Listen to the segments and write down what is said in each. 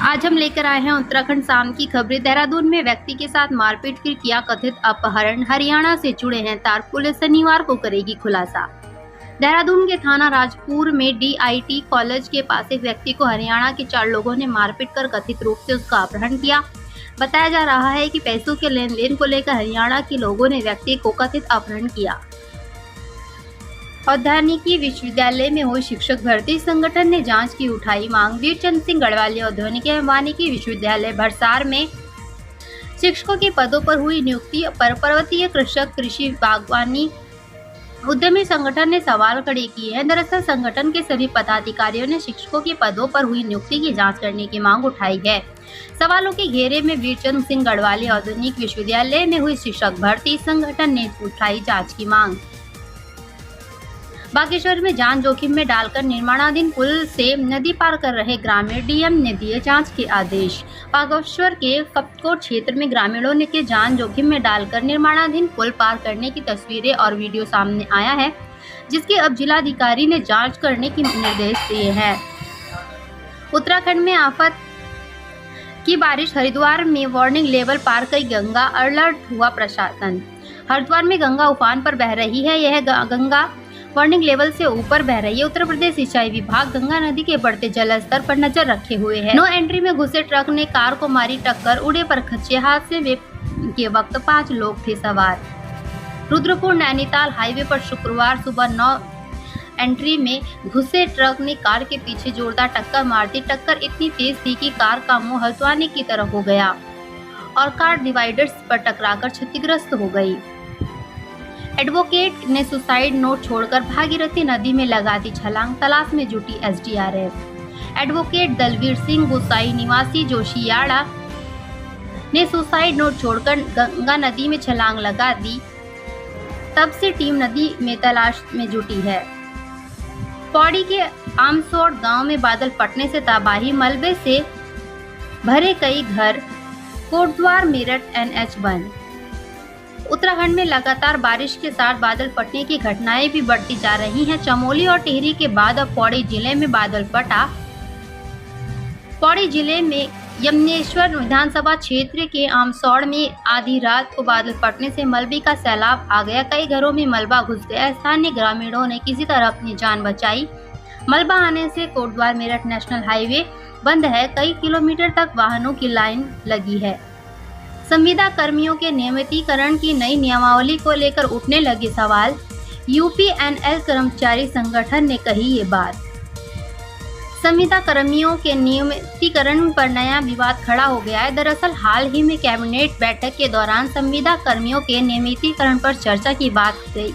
आज हम लेकर आए हैं उत्तराखंड शाम की खबरें। देहरादून में व्यक्ति के साथ मारपीट फिर किया कथित अपहरण। हरियाणा से जुड़े हैं तार, पुलिस शनिवार को करेगी खुलासा। देहरादून के थाना राजपुर में DIT कॉलेज के पास एक व्यक्ति को हरियाणा के 4 लोगों ने मारपीट कर कथित रूप से उसका अपहरण किया। बताया जा रहा है कि पैसों के लेन देन को लेकर हरियाणा के लोगों ने व्यक्ति को कथित अपहरण किया। औद्योगिकी विश्वविद्यालय में हुई शिक्षक भर्ती संगठन ने जांच की उठाई मांग। वीरचंद सिंह गढ़वाली औद्योगिक एवं वानिकी विश्वविद्यालय भरसार में शिक्षकों के पदों पर हुई नियुक्ति पर पर्वतीय कृषक, कृषि, बागवानी उद्यमी संगठन ने सवाल खड़े किए हैं। दरअसल संगठन के सभी पदाधिकारियों ने शिक्षकों के पदों पर हुई नियुक्ति की जांच करने की मांग उठाई है। सवालों के घेरे में वीरचंद सिंह गढ़वाली औद्योगिक विश्वविद्यालय में हुई शिक्षक भर्ती संगठन ने उठाई जांच की मांग। बागेश्वर में जान जोखिम में डालकर निर्माणाधीन पुल से नदी पार कर रहे ग्रामीण, डीएम ने दिए जांच के आदेश। बागेश्वर के कपकोट क्षेत्र में ग्रामीणों ने के जान जोखिम में डालकर निर्माणाधीन पुल पार करने की तस्वीरें और वीडियो सामने आया है, जिसके अब जिलाधिकारी ने जांच करने के निर्देश दिए हैं। उत्तराखंड में आफत की बारिश, हरिद्वार में वार्निंग लेवल पार कई गंगा, अलर्ट हुआ प्रशासन। हरिद्वार में गंगा उफान पर बह रही है। यह गंगा वार्निंग लेवल से ऊपर बह रही है। उत्तर प्रदेश सिंचाई विभाग गंगा नदी के बढ़ते जल स्तर पर नजर रखे हुए है। नो एंट्री में घुसे ट्रक ने कार को मारी टक्कर, उड़े पर खच्चे। हादसे में के वक्त 5 लोग थे सवार। रुद्रपुर नैनीताल हाईवे पर शुक्रवार सुबह 9 एंट्री में घुसे ट्रक ने कार के पीछे जोरदार टक्कर मार दी। टक्कर इतनी तेज थी कि कार का मुंह हल्द्वानी की तरफ हो गया और कार डिवाइडर्स पर टकराकर क्षतिग्रस्त हो गई। एडवोकेट ने सुसाइड नोट छोड़कर भागीरथी नदी में लगा दी छलांग, तलाश में जुटी SDRF। एडवोकेट दलवीर सिंह गोसाई निवासी जोशियाड़ा ने सुसाइड नोट छोड़कर गंगा नदी में छलांग लगा दी। तब से टीम नदी में तलाश में जुटी है। पौड़ी के आमसोड़ गांव में बादल फटने से तबाही, मलबे से भरे कई घर, कोटद्वार मेरठ NH बंद। उत्तराखंड में लगातार बारिश के साथ बादल फटने की घटनाएं भी बढ़ती जा रही हैं। चमोली और टिहरी के बाद अब पौड़ी जिले में बादल फटा। पौड़ी जिले में यमुनेश्वर विधानसभा क्षेत्र के आमसौड़ में आधी रात को बादल फटने से मलबे का सैलाब आ गया। कई घरों में मलबा घुस गया। स्थानीय ग्रामीणों ने किसी तरह अपनी जान बचाई। मलबा आने से कोटद्वार मेरठ नेशनल हाईवे बंद है। कई किलोमीटर तक वाहनों की लाइन लगी है। संविदा कर्मियों के नियमितीकरण की नई नियमावली को लेकर उठने लगे सवाल। UPNL कर्मचारी संगठन ने कही ये बात। संविदा कर्मियों के नियमितीकरण पर नया विवाद खड़ा हो गया है। दरअसल हाल ही में कैबिनेट बैठक के दौरान संविदा कर्मियों के नियमितीकरण पर चर्चा की बात गई।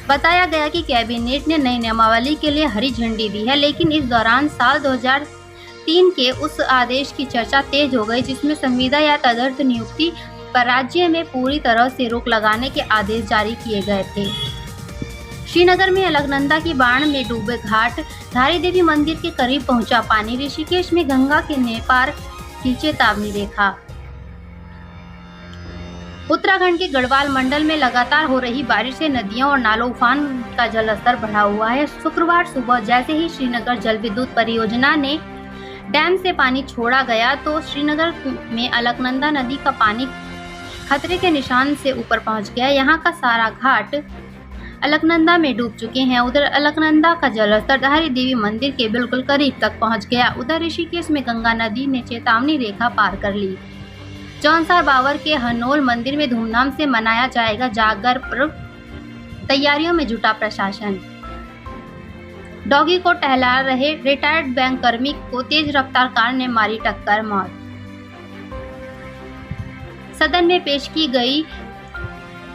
बताया गया कि कैबिनेट ने नई नियमावली के लिए हरी झंडी दी है, लेकिन इस दौरान साल 2003 के उस आदेश की चर्चा तेज हो गई जिसमें संविदा या तदर्थ नियुक्ति पर राज्य में पूरी तरह से रोक लगाने के आदेश जारी किए गए थे। श्रीनगर में अलकनंदा की बाढ़ में डूबे घाट, धारी देवी मंदिर के करीब पहुंचा पानी। ऋषिकेश में गंगा के नेपार की चेतावनी रेखा। उत्तराखंड के गढ़वाल मंडल में लगातार हो रही बारिश से नदियों और नालों उफान का जलस्तर बढ़ा हुआ है। शुक्रवार सुबह जैसे ही श्रीनगर जल विद्युत परियोजना ने डैम से पानी छोड़ा गया तो श्रीनगर में अलकनंदा नदी का पानी खतरे के निशान से ऊपर पहुंच गया। यहाँ का सारा घाट अलकनंदा में डूब चुके हैं। उधर अलकनंदा का जलस्तर धारी देवी मंदिर के बिल्कुल करीब तक पहुंच गया। उधर ऋषिकेश में गंगा नदी ने चेतावनी रेखा पार कर ली। जौनसार बावर के हनोल मंदिर में धूमधाम से मनाया जाएगा जागर पर्व, तैयारियों में जुटा प्रशासन। डॉगी को टहला रहे रिटायर्ड बैंक कर्मी को तेज रफ्तार कार ने मारी टक्कर, मौत। सदन में पेश की गई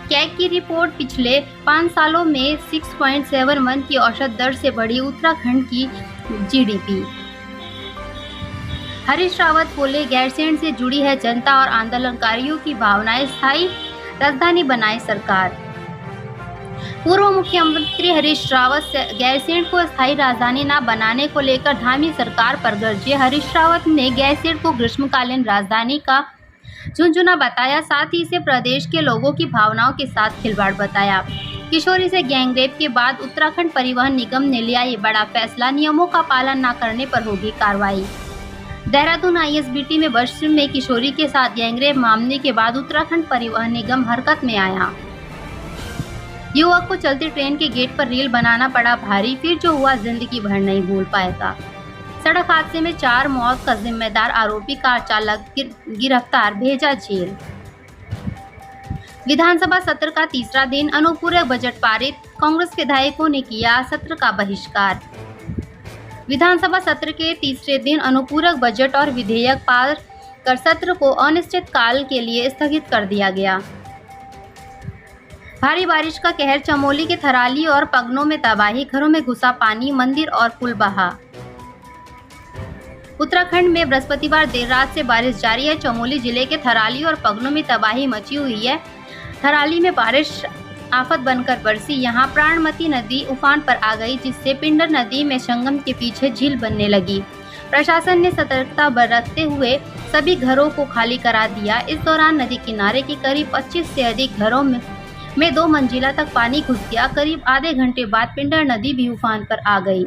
कैग की रिपोर्ट। पिछले 5 सालों में 6.71 की औसत दर से बढ़ी उत्तराखंड की GDP। हरीश रावत बोले, गैरसैंण से जुड़ी है जनता और आंदोलनकारियों की भावनाएं, स्थायी राजधानी बनाए सरकार। पूर्व मुख्यमंत्री हरीश रावत गैरसैंण को स्थायी राजधानी न बनाने को लेकर धामी सरकार पर गरजे। हरीश रावत ने गैरसैंण को ग्रीष्मकालीन राजधानी का झुनझुना बताया, साथ ही इसे प्रदेश के लोगों की भावनाओं के साथ खिलवाड़ बताया। किशोरी से गैंगरेप के बाद उत्तराखंड परिवहन निगम ने लिया ये बड़ा फैसला। नियमों का पालन न करने पर होगी कार्रवाई। देहरादून आईएसबीटी में बस में किशोरी के साथ गैंगरेप मामले के बाद उत्तराखंड परिवहन निगम हरकत में आया। युवक को चलती ट्रेन के गेट पर रील बनाना पड़ा भारी, फिर जो हुआ जिंदगी भर नहीं भूल पाएगा। सड़क हादसे में 4 मौत का जिम्मेदार आरोपी कार चालक गिरफ्तार, भेजा जेल। विधानसभा सत्र का तीसरा दिन, अनुपूरक बजट पारित, कांग्रेस विधायकों ने किया सत्र का बहिष्कार। विधानसभा सत्र के तीसरे दिन अनुपूरक बजट और विधेयक पार कर सत्र को अनिश्चित काल के लिए स्थगित कर दिया गया। भारी बारिश का कहर, चमोली के थराली और पगनों में तबाही, घरों में घुसा पानी, मंदिर और पुल बहा। उत्तराखंड में बृहस्पतिवार देर रात से बारिश जारी है। चमोली जिले के थराली और पगनों में तबाही मची हुई है। थराली में बारिश आफत बनकर बरसी। यहां प्राणमती नदी उफान पर आ गई, जिससे पिंडर नदी में संगम के पीछे झील बनने लगी। प्रशासन ने सतर्कता बरतते हुए सभी घरों को खाली करा दिया। इस दौरान नदी किनारे के करीब 25 से अधिक घरों में 2 मंजिला तक पानी घुस गया। करीब आधे घंटे बाद पिंडर नदी भी उफान पर आ गई।